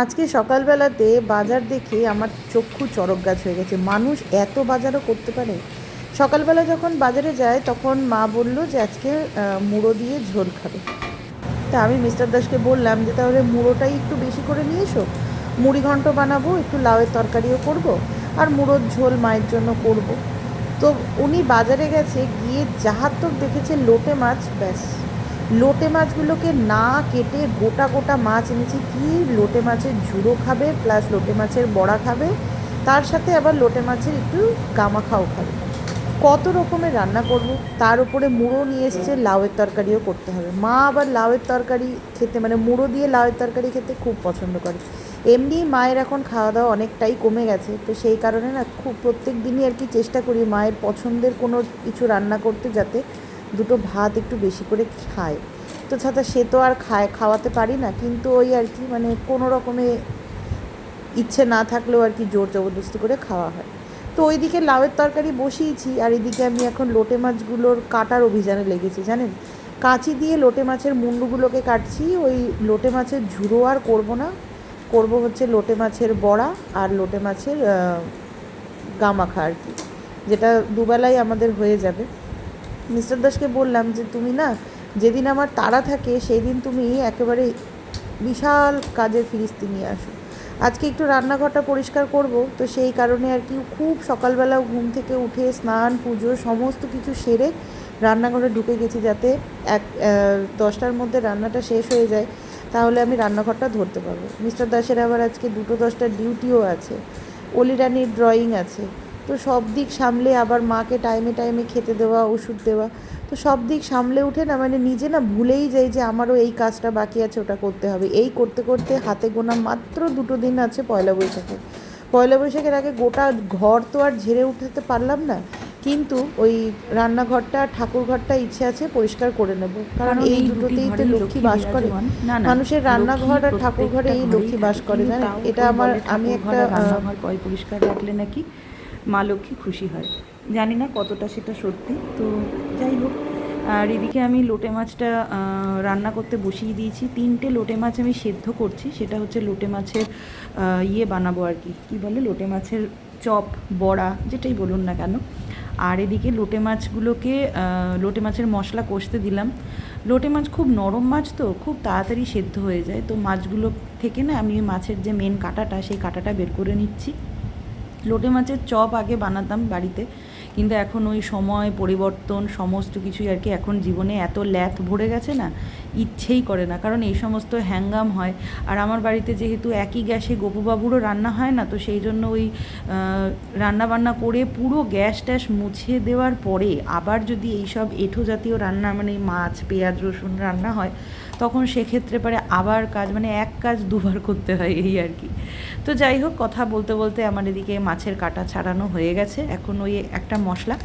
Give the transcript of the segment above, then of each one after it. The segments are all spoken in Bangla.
আজকে সকালবেলাতে বাজার দেখে আমার চক্ষু চড়ক গাছ হয়ে গেছে। মানুষ এত বাজারও করতে পারে? সকালবেলা যখন বাজারে যায় তখন মা বলল যে আজকে মুড়ো দিয়ে ঝোল খাবে। তা আমি মিস্টার দাসকে বললাম যে তাহলে মুড়োটাই একটু বেশি করে নিয়ে এসো, মুড়ি ঘন্ট বানাবো, একটু লাউয়ের তরকারিও করব, আর মুড়োর ঝোল মায়ের জন্য করব। তো উনি বাজারে গেছে, গিয়ে যাহাতক দেখেছে লোটে মাছ, ব্যাস লোটে মাছগুলোকে না কেটে গোটা গোটা মাছ এনেছি। কি লোটে মাছের ঝুড়ো খাবে, প্লাস লোটে মাছের বড়া খাবে, তার সাথে আবার লোটে মাছের একটু গামাখাও খাবে। কত রকমের রান্না করব, তার উপরে মুড়ো নিয়ে এসছে, লাউয়ের তরকারিও করতে হবে। মা আবার লাউয়ের তরকারি খেতে, মানে মুড়ো দিয়ে লাউয়ের তরকারি খেতে খুব পছন্দ করে। এমনি মায়ের এখন খাওয়া দাওয়া অনেকটাই কমে গেছে, তো সেই কারণে না খুব প্রত্যেক দিনই আর কি চেষ্টা করি মায়ের পছন্দের কোনো কিছু রান্না করতে, যাতে দুটো ভাত একটু বেশি করে খায়। তো ছাতা সে তো আর খাওয়াতে পারি না, কিন্তু ওই আর কি মানে কোনো রকমে ইচ্ছে না থাকলেও আর কি জোর জবরদস্তি করে খাওয়া হয়। তো ওইদিকে লাউয়ের তরকারি বসিয়েছি, আর এদিকে আমি এখন লোটে মাছগুলোর কাটার অভিযানে লেগেছি। জানেন, কাঁচি দিয়ে লোটে মাছের মুন্ডুগুলোকে কাটছি। ওই লোটে মাছের ঝুড়ো আর করব না, করব হচ্ছে লোটে মাছের বড়া আর লোটে মাছের গামাখা আর কি, যেটা দুবেলাই আমাদের হয়ে যাবে। মিস্টার দাসকে বললাম যে তুমি না, যেদিন আমার তাড়া থাকে সেই দিন তুমি একেবারে বিশাল কাজের ফিরিস্তি নিয়ে আসো। আজকে একটু রান্নাঘরটা পরিষ্কার করব, তো সেই কারণে আর কি খুব সকালবেলা ঘুম থেকে উঠে স্নান পুজো সমস্ত কিছু সেরে রান্নাঘরে ঢুকে গেছি, যাতে 10টার মধ্যে রান্নাটা শেষ হয়ে যায়, তাহলে আমি রান্নাঘরটা ধরতে পারবো। মিস্টার দাসের আবার আজকে 2:10টার ডিউটিও আছে, অলিরানির ড্রয়িং আছে। তো সব দিক সামলে আবার মাকে টাইমে টাইমে খেতে দেওয়া, ওষুধ দেওয়া, তো সব দিক সামলে উঠে না মানে নিজে না ভুলেই যাই যে আমারও এই কাজটা বাকি আছে, ওটা করতে হবে। এই করতে করতে হাতে গোনা মাত্র 2 দিন আছে পয়লা বৈশাখে। পয়লা বৈশাখের আগে গোটা ঘর তো আর ঝেড়ে উঠাতে পারলাম না, কিন্তু ওই রান্নাঘরটা ঠাকুর ঘরটা ইচ্ছে আছে পরিষ্কার করে নেব, কারণ এই দুটোতেই তো লক্ষ্মী বাস করে। মানুষের রান্নাঘর আর ঠাকুর ঘরে এই লক্ষ্মী বাস করে, জানেন। এটা আমার, আমি একটা রান্নাঘর পরিষ্কার রাখলে নাকি মা লক্ষ্মী খুশি হয়। জানি না কতটা সেটা সত্যি, তো যাই হোক। আর এদিকে আমি লোটে মাছটা রান্না করতে বসিয়ে দিয়েছি। 3টে লোটে মাছ আমি সেদ্ধ করছি, সেটা হচ্ছে লোটে মাছের বানাবো আর কি, কী বলে, লোটে মাছের চপ, বড়া, যেটাই বলুন না কেন। আর এদিকে লোটে মাছগুলোকে লোটে মাছের মশলা কষতে দিলাম। লোটে মাছ খুব নরম মাছ, তো খুব তাড়াতাড়ি সেদ্ধ হয়ে যায়। তো মাছগুলো থেকে না আমি মাছের যে মেন কাঁটাটা, সেই কাঁটাটা বের করে নিচ্ছি। লোটে মাছের চপ আগে বানাতাম বাড়িতে, কিন্তু এখন ওই সময় পরিবর্তন সমস্ত কিছুই আর কি, এখন জীবনে এত ল্যাথ ভরে গেছে না, ইচ্ছেই করে না, কারণ এই সমস্ত হ্যাঙ্গাম হয়। আর আমার বাড়িতে যেহেতু একই গ্যাসে গোপুবাবুরও রান্না হয় না, তো সেই জন্য ওই রান্নাবান্না করে পুরো গ্যাস ট্যাস মুছিয়ে দেওয়ার পরে আবার যদি এইসব এঁঠো জাতীয় রান্না, মানে মাছ পেঁয়াজ রসুন রান্না হয়, তখন সেক্ষেত্রে পারে আবার কাজ, মানে এক কাজ দুবার করতে হয়, এই আর কি। তো যাই হোক, কথা বলতে বলতে আমার এদিকে মাছের কাটা ছাড়ানো হয়ে গেছে। এখন ওই একটা মশলা,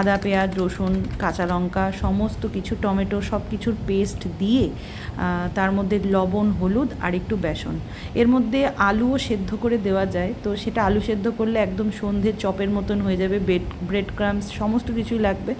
আদা পেঁয়াজ রসুন কাঁচা লঙ্কা সমস্ত কিছু, টমেটো, সব কিছুর পেস্ট দিয়ে তার মধ্যে লবণ হলুদ আর একটু বেসন, এর মধ্যে আলুও সেদ্ধ করে দেওয়া যায়। তো সেটা আলু সেদ্ধ করলে একদম সন্ধ্যের চপের মতন হয়ে যাবে। ব্রেড ক্রাম্বস সমস্ত কিছুই লাগবে,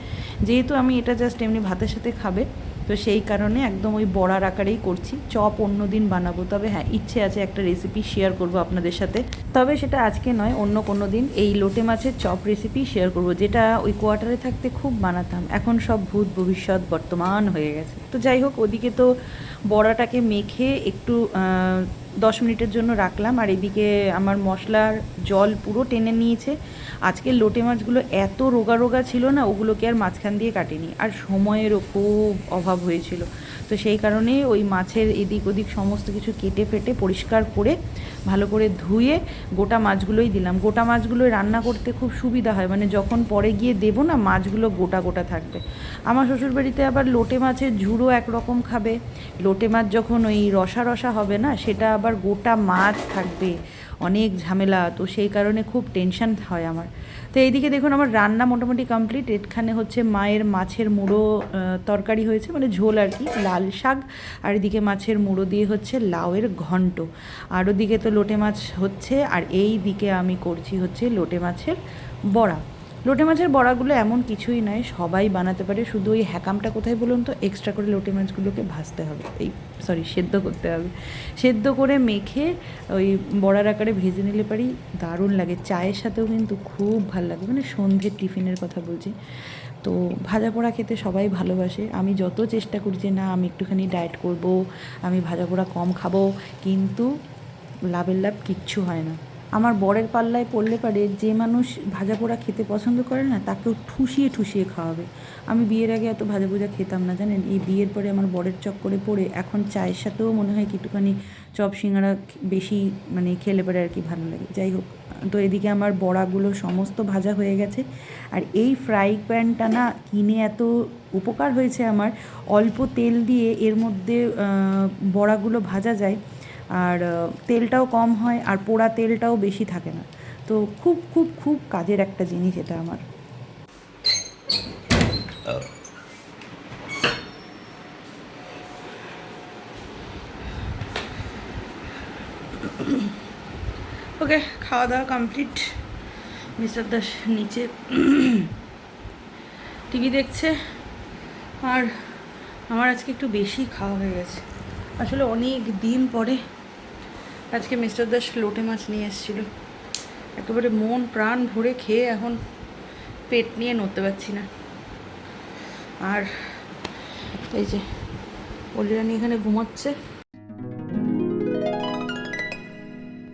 যেহেতু আমি এটা জাস্ট এমনি ভাতের সাথে খাবে, তো সেই কারণে একদম ওই বড়ার আকারেই করছি। চপ অন্য দিন বানাবো, তবে হ্যাঁ ইচ্ছে আছে একটা রেসিপি শেয়ার করব আপনাদের সাথে, তবে সেটা আজকে নয়, অন্য কোনো দিন এই লোটে মাছের চপ রেসিপি শেয়ার করব, যেটা ওই কোয়ার্টারে থাকতে খুব বানাতাম। এখন সব ভূত ভবিষ্যৎ বর্তমান হয়ে গেছে। তো যাই হোক, ওদিকে তো বড়াটাকে মেখে একটু 10 মিনিটের জন্য রাখলাম, আর এদিকে আমার মশলার জল পুরো টেনে নিয়েছে। আজকের লোটে মাছগুলো এত রোগা রোগা ছিল না, ওগুলোকে আর মাঝখান দিয়ে কাটিনি, আর সময়েরও খুব অভাব হয়েছিল। তো সেই কারণে ওই মাছের এদিক ওদিক সমস্ত কিছু কেটে ফেটে পরিষ্কার করে ভালো করে ধুয়ে গোটা মাছগুলোই দিলাম। গোটা মাছগুলোই রান্না করতে খুব সুবিধা হয়, মানে যখন পরে গিয়ে দেবো না, মাছগুলো গোটা গোটা থাকবে। আমার শ্বশুরবাড়িতে আবার লোটে মাছের ঝুড়ো একরকম খাবে, লোটে মাছ যখন ওই রসা রসা হবে না, সেটা আবার গোটা মাছ থাকবে, অনেক ঝামেলা। তো সেই কারণে খুব টেনশন হয় আমার। তো এইদিকে দেখুন আমার রান্না মোটামুটি কমপ্লিট। এখানে হচ্ছে মায়ের মাছের মুড়ো তরকারি হয়েছে, মানে ঝোল আর কি, লাল শাক, আর এদিকে মাছের মুড়ো দিয়ে হচ্ছে লাউয়ের ঘন্ট, আর ওদিকে তো লোটে মাছ হচ্ছে, আর এই দিকে আমি করছি হচ্ছে লোটে মাছের বড়া। লোটে মাছের বড়াগুলো এমন কিছুই নয়, সবাই বানাতে পারে, শুধু ওই হ্যাকামটা কোথায় বলুন তো, এক্সট্রা করে লোটে মাছগুলোকে ভাজতে হবে, সেদ্ধ করতে হবে। সেদ্ধ করে মেখে ওই বড়ার আকারে ভেজে নিলে পারি দারুণ লাগে, চায়ের সাথেও কিন্তু খুব ভালো লাগে, মানে সন্ধ্যের টিফিনের কথা বলছি। তো ভাজা পোড়া খেতে সবাই ভালোবাসে। আমি যত চেষ্টা করি যে না আমি একটুখানি ডায়েট করব, আমি ভাজা পোড়া কম খাবো, কিন্তু লাভের লাভ কিচ্ছু হয় না। আমার বরের পাল্লায় পড়লে পারে যে মানুষ ভাজা পোড়া খেতে পছন্দ করে না, তাকেও ঠুসিয়ে ঠুসিয়ে খাওয়াবে। আমি বিয়ের আগে এত ভাজা ভুজা খেতাম না, জানেন। এই বিয়ের পরে আমার বরের চক্করে পড়ে এখন চায়ের সাথেও মনে হয় কি একটুখানি চপ সিঙ্গারা বেশি মানে খেলে পরে আর কি ভালো লাগে। যাই হোক, তো এদিকে আমার বড়াগুলো সমস্ত ভাজা হয়ে গেছে। আর এই ফ্রাই প্যানটা না কিনে এত উপকার হয়েছে আমার, অল্প তেল দিয়ে এর মধ্যে বড়াগুলো ভাজা যায়, আর তেলটাও কম হয়, আর পোড়া তেলটাও বেশি থাকে না। তো খুব খুব খুব কাজের একটা জিনিস এটা আমার। ওকে, খাওয়া দাওয়া কমপ্লিট। মিস্টার দাস নিচে টিভি দেখছে, আর আমার আজকে একটু বেশি খাওয়া হয়ে গেছে। আসলে অনেক দিন পরে আজকে মিস্টার দাস লোটে মাছ নিয়ে এসেছিলো, একেবারে মন প্রাণ ভরে খেয়ে এখন পেট নিয়ে নড়তে পারছি না। আর এই যে অলিরানি এখানে ঘুমাচ্ছে।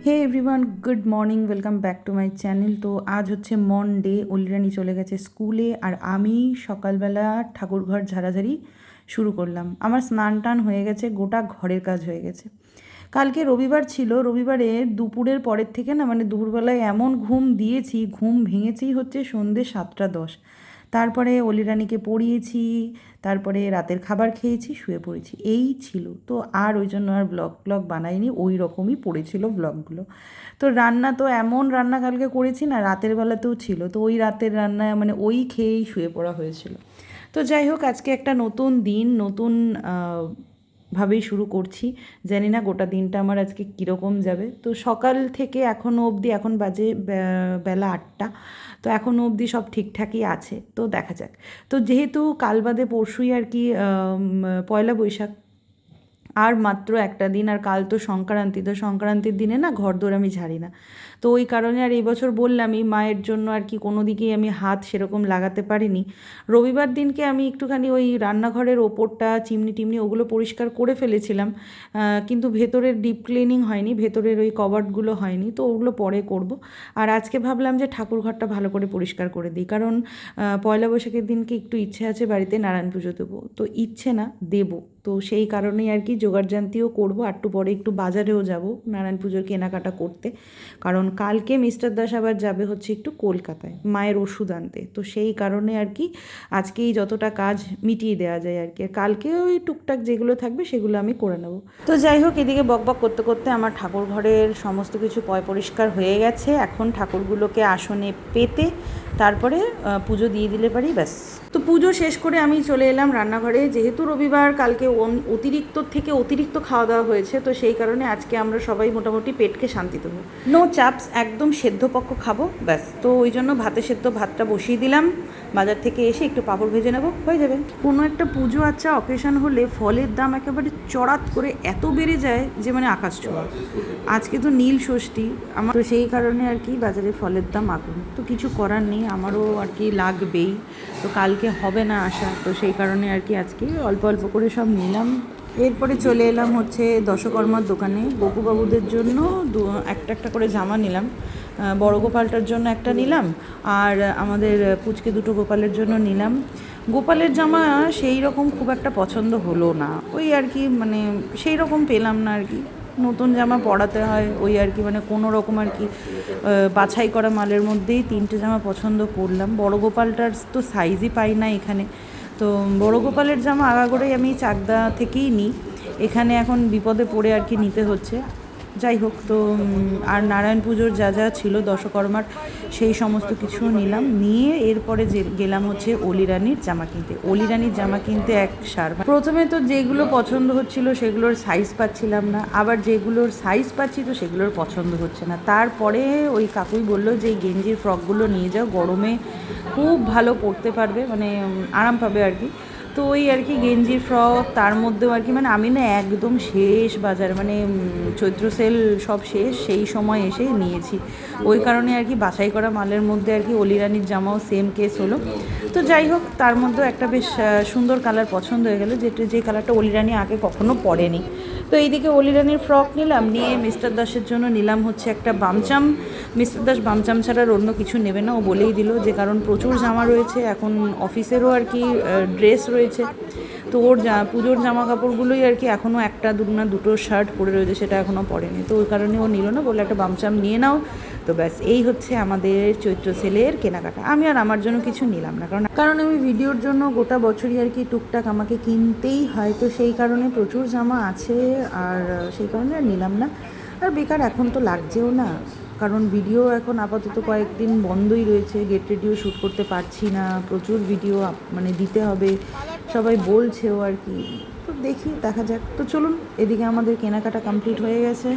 Hey everyone, good morning, welcome back to my channel. তো আজ হচ্ছে মনডে, অলিরানি চলে গেছে স্কুলে, আর আমি সকালবেলা ঠাকুরঘর ঝাড়াঝাড়ি শুরু করলাম। আমার স্নান টান হয়ে গেছে, গোটা ঘরের কাজ হয়ে গেছে। কালকে রবিবার ছিল, রবিবারে দুপুরের পরের থেকে না, মানে দুপুরবেলায় এমন ঘুম দিয়েছি, ঘুম ভেঙেছি হচ্ছে সন্ধ্যে 7টা 10। তারপরে অলিরানিকে পড়িয়েছি, তারপরে রাতের খাবার খেয়েছি, শুয়ে পড়েছি, এই ছিল। তো আর ওই জন্য আর ব্লগ বানাইনি, ওই রকমই পড়েছিল ব্লগগুলো। তো রান্না তো এমন রান্না কালকে করেছি না, রাতের বেলাতেও ছিল, তো ওই রাতের রান্না মানে ওই খেয়েই শুয়ে পড়া হয়েছিল। তো যাই হোক, আজকে একটা নতুন দিন, নতুন ভাবেই শুরু করছি। জানি না গোটা দিনটা আমার আজকে কীরকম যাবে। তো সকাল থেকে এখনও অবধি, এখন বাজে বেলা 8টা, তো এখনও অবধি সব ঠিকঠাকই আছে। তো দেখা যাক। তো যেহেতু কাল বাদে পরশুই আর কি পয়লা বৈশাখ, আর মাত্র একটা দিন, আর কাল তো সংক্রান্তি, তো সংক্রান্তির দিনে না ঘরদোর আমি ঝাড়ি না। তো ওই কারণে আর এই বছর বললামই, মায়ের জন্য আর কি কোনো দিকেই আমি হাত সেরকম লাগাতে পারিনি। রবিবার দিনকে আমি একটুখানি ওই রান্নাঘরের ওপরটা চিমনি টিমনি ওগুলো পরিষ্কার করে ফেলেছিলাম, কিন্তু ভেতরের ডিপ ক্লিনিং হয়নি, ভেতরের ওই কভার্ডগুলো হয়নি, তো ওগুলো পরে করব। আর আজকে ভাবলাম যে ঠাকুরঘরটা ভালো করে পরিষ্কার করে দিই, কারণ পয়লা বৈশাখের দিনকে একটু ইচ্ছে আছে বাড়িতে নারায়ণ পুজো দেবো, তো ইচ্ছে না দেবো, তো সেই কারণেই আর কি জোগাড়জান্তিও করবো। একটু পরে একটু বাজারেও যাব নারায়ণ পুজোর কেনাকাটা করতে, কারণ কালকে মিস্টার দাস আবার যাবে হচ্ছে একটু কলকাতায় মায়ের ওষুধ আনতে, তো সেই কারণে আর কি আজকেই যতটা কাজ মিটিয়ে দেওয়া যায় আর কি, আর কালকে ওই টুকটাক যেগুলো থাকবে সেগুলো আমি করে নেব। তো যাই হোক, এদিকে বকবক করতে করতে আমার ঠাকুর ঘরের সমস্ত কিছু পরিষ্কার হয়ে গেছে। এখন ঠাকুরগুলোকে আসনে পেতে তারপরে পুজো দিয়ে দিলে পারি, ব্যাস। তো পুজো শেষ করে আমি চলে এলাম রান্নাঘরে। যেহেতু রবিবার, কালকে অতিরিক্ত খাওয়া দাওয়া হয়েছে, তো সেই কারণে আজকে আমরা সবাই মোটামুটি পেটকে শান্তি দেবো, নো চাপস, একদম সেদ্ধ পক্ষ খাবো, ব্যাস। তো ওই জন্য ভাতটা বসিয়ে দিলাম, বাজার থেকে এসে একটু পাঁপড় ভেজে নেবো, হয়ে যাবে। কোনো একটা পুজো আচ্ছা অকেশন হলে ফলের দাম একেবারে চড়াত করে এত বেড়ে যায় যে মানে আকাশ ছোঁয়া। আজকে তো নীল ষষ্ঠী আমার, তো সেই কারণে আর কি বাজারে ফলের দাম আগুন, তো কিছু করার নেই, আমারও আর কি লাগবেই। তো কালকে হবে না আসা, তো সেই কারণে আর কি আজকে অল্প অল্প করে সব নিলাম। এরপরে চলে এলাম হচ্ছে দশকর্মার দোকানে, গপুবাবুদের জন্য একটা করে জামা নিলাম। বড় গোপালটার জন্য একটা নিলাম, আর আমাদের পুচকে দুটো গোপালের জন্য নিলাম। গোপালের জামা সেই রকম খুব একটা পছন্দ হলো না, ওই আর কি মানে সেই রকম পেলাম না আর কি। নতুন জামা পরাতে হয় ওই আর কি, মানে কোনো রকম আর কি বাছাই করা মালের মধ্যেই 3টে জামা পছন্দ করলাম। বড় গোপালটার তো সাইজই পাই না এখানে, তো বড় গোপালের জামা আগাগোড়াই আমি চাকদা থেকেই নিই, এখানে এখন বিপদে পড়ে আর কি নিতে হচ্ছে। যাই হোক, তো আর নারায়ণ পুজোর যা যা ছিল দশকর্মার সেই সমস্ত কিছু নিলাম, নিয়ে এরপরে গেলাম হচ্ছে অলিরানির জামা কিনতে। অলিরানির জামা কিনতে এক সার, প্রথমে তো যেগুলো পছন্দ হচ্ছিল সেগুলোর সাইজ পাচ্ছিলাম না, আবার যেগুলোর সাইজ পাচ্ছি তো সেগুলোর পছন্দ হচ্ছে না। তারপরে ওই কাকুই বললো যে এই গেঞ্জির ফ্রকগুলো নিয়ে যাও, গরমে খুব ভালো পরতে পারবে, মানে আরাম পাবে আর কি। তো ওই আর কি গেঞ্জি ফ্রক, তার মধ্যেও আর কি মানে আমি না একদম শেষ বাজার, মানে চৈত্র সেল সব শেষ সেই সময় এসে নিয়েছি। ওই কারণে আর কি বাছাই করা মালের মধ্যে আর কি অলিরানির জামাও সেম কেস হলো। তো যাই হোক, তার মধ্যেও একটা বেশ সুন্দর কালার পছন্দ হয়ে গেলো, যে কালারটা অলিরানি আগে কখনো পরেনি। তো এইদিকে অলিরানির ফ্রক নিলাম, নিয়ে মিস্টার দাসের জন্য নিলাম হচ্ছে একটা বামচাম। মিস্টার দাস বামচাম ছাড়া আর অন্য কিছু নেবে না, ও বলেই দিল, যে কারণ প্রচুর জামা রয়েছে এখন, অফিসেরও আর কি ড্রেস রয়েছে। তো ওর পুজোর জামা কাপড়গুলোই আর কি এখনও একটা দুটো শার্ট পরে রয়েছে, সেটা এখনও পরেনি। তো ওই কারণে ও নিল না, বলে একটা বামচাম নিয়ে নাও। তো ব্যাস এই হচ্ছে আমাদের চৈত্র সেলের কেনাকাটা। আমি আর আমার জন্য কিছু নিলাম না, কারণ আমি ভিডিওর জন্য গোটা বছরই আর কি টুকটাক আমাকে কিনতেই হয়, তো সেই কারণে প্রচুর জামা আছে, আর সেই কারণে আর নিলাম না। আর বেকার এখন তো লাগছেও না, কারণ ভিডিও এখন আপাতত কয়েকদিন বন্ধই রয়েছে, গেট রেডিও শ্যুট করতে পারছি না, প্রচুর ভিডিও মানে দিতে হবে, সবাই বলছেও আর কি। তো দেখি, দেখা যাক। তো চলুন, এদিকে আমাদের কেনাকাটা কমপ্লিট হয়ে গেছে।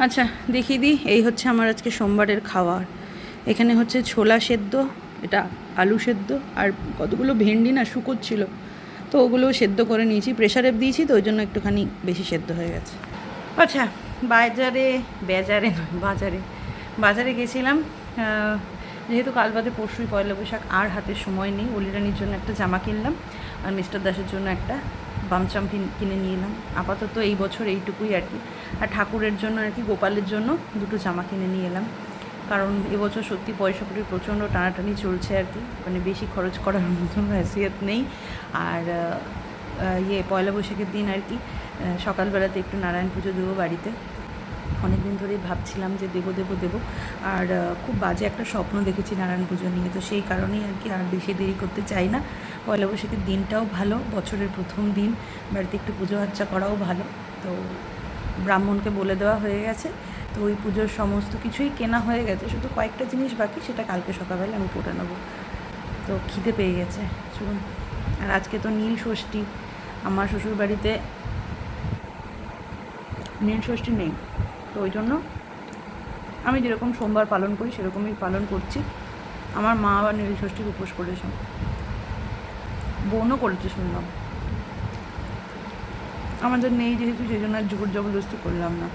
আচ্ছা দেখিয়ে দিই, এই হচ্ছে আমার আজকে সোমবারের খাবার। এখানে হচ্ছে ছোলা সেদ্ধ, এটা আলু সেদ্ধ, আর কতগুলো ভেন্ডি না শুকোচ্ছিল, তো ওগুলোও সেদ্ধ করে নিয়েছি, প্রেশারে দিয়েছি, তো ওই জন্য একটুখানি বেশি সেদ্ধ হয়ে গেছে। আচ্ছা, বাজারে গেছিলাম, যেহেতু কাল বাদে পরশুই পয়লা বৈশাখ, আর হাতে সময় নেই। অলিরানির জন্য একটা জামা কিনলাম, আর মিস্টার দাসের জন্য একটা বামচাম কিনে নিয়ে এলাম। আপাতত এই বছর এইটুকুই আর কি। আর ঠাকুরের জন্য আর কি, গোপালের জন্য দুটো জামা কিনে নিয়ে এলাম, কারণ এবছর সত্যি পয়সা কড়ির প্রচণ্ড টানাটানি চলছে আর কি, মানে বেশি খরচ করার মতন হ্যাসিয়ত নেই। আর পয়লা বৈশাখের দিন আর কি সকালবেলাতে একটু নারায়ণ পুজো দেবো বাড়িতে। অনেক দিন ধরেই ভাবছিলাম যে দেবো, আর খুব বাজে একটা স্বপ্ন দেখেছি নারায়ণ পুজো নিয়ে, তো সেই কারণেই আর কি আর বেশি দেরি করতে চাই না। পয়লা বৈশাখের দিনটাও ভালো, বছরের প্রথম দিন, বাড়িতে একটু পুজো আর্চা করাও ভালো। তো ব্রাহ্মণকে বলে দেওয়া হয়ে গেছে, তো ওই পুজোর সমস্ত কিছুই কেনা হয়ে গেছে, শুধু কয়েকটা জিনিস বাকি, সেটা কালকে সকালবেলা আমি করে নেবো। তো খিদে পেয়ে গেছে, চলুন। আর আজকে তো নীল ষষ্ঠী, আমার শ্বশুর বাড়িতে নীল ষষ্ঠী নেই, তো ওই জন্য আমি যেরকম সোমবার পালন করি সেরকমই পালন করছি। আমার মা আবার নীল ষষ্ঠীর উপোস করেছে, বোনও করেছে শুনলাম, আমাদের নেই যেহেতু, সেই জন্য আর জোর জবরদস্তি করলাম না।